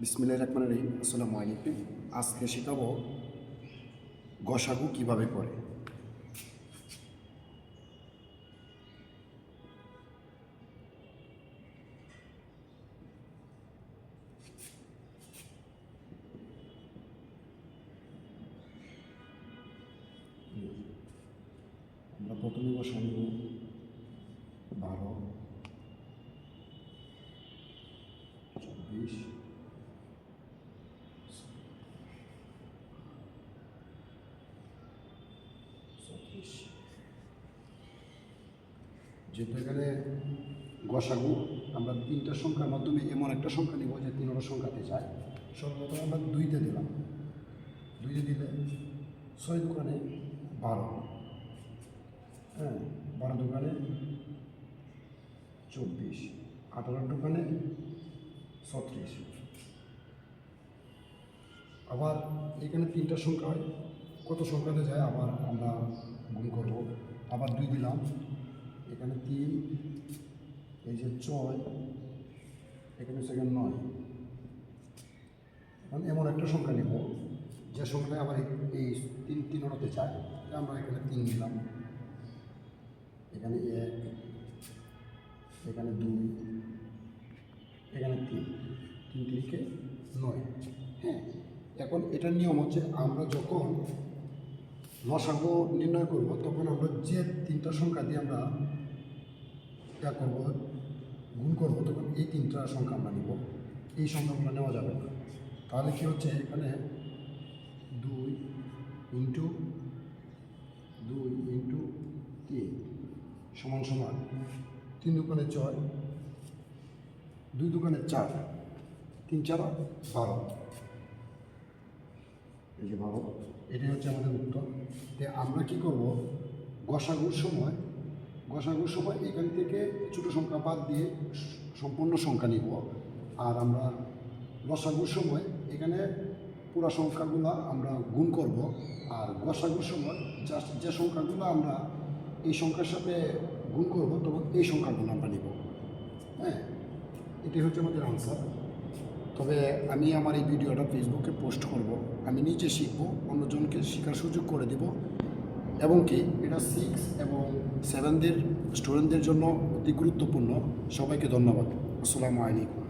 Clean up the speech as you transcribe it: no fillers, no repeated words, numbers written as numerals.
বিসমিল্লাহির রহমানির রহিম। আসসালামু আলাইকুম। আজকে শেখাবো গসাগু কিভাবে করে। আমরা প্রথমে বসাবো 12, 24, 36। যেহেতু এখানে গসাগু আমরা তিনটা সংখ্যার মাধ্যমে এমন একটা সংখ্যা নিব যে 3টা সংখ্যাতে যায়। সর্বপ্রথম আমরা 2তে দিলাম, 2তে দিলে 6 দোকানে 12, হ্যাঁ 12 দোকানে 24, 18 দোকানে 36। আবার এখানে 3টা সংখ্যা হয়, কত সংখ্যাতে যায় আবার আমরা গুণ করব। আবার 2 দিলাম, এখানে 3, এই যে 6, এখানে সেখানে 9। এখন এমন একটা সংখ্যা নেব যে সংখ্যায় আবার এই 3 যায়। আমরা এখানে 3 দিলাম, এখানে 1, এখানে 2, এখানে 3, 3 3কে 9। হ্যাঁ, এখন এটার নিয়ম হচ্ছে আমরা যখন লসাগু নির্ণয় করব তখন আমরা যে 3টা সংখ্যা দিয়ে আমরা করব গুণ করবো, তখন এই 3টা সংখ্যা আমরা নিব, এই সংখ্যাগুলো নেওয়া যাবে না। তাহলে কী হচ্ছে, এখানে 2 ইন্টু 3 সমান সমান 3 দোকানে 6, 2 দোকানে 4, 3 4 12। এই যে 12, এটাই হচ্ছে আমাদের উত্তর। তো আমরা কি করব, গসাগুর সময় এখান থেকে ছোটো সংখ্যা বাদ দিয়ে সম্পূর্ণ সংখ্যা নিব। আর আমরা লসাগুর সময় এখানে পুরো সংখ্যাগুলো আমরা গুণ করব। আর গসাগুর সময় জাস্ট যে সংখ্যাগুলো আমরা এই সংখ্যার সাথে গুণ করব তখন এই সংখ্যাগুলো আমরা নিব। হ্যাঁ, এটি হচ্ছে আমাদের আনসার। তবে আমি আমার এই ভিডিওটা ফেসবুকে পোস্ট করব, আমি নিজে শিখব, অন্যজনকে শেখার সুযোগ করে দেব। এবং কি এটা 6 এবং 7দের স্টুডেন্টদের জন্য অতি গুরুত্বপূর্ণ। সবাইকে ধন্যবাদ। আসসালামু আলাইকুম।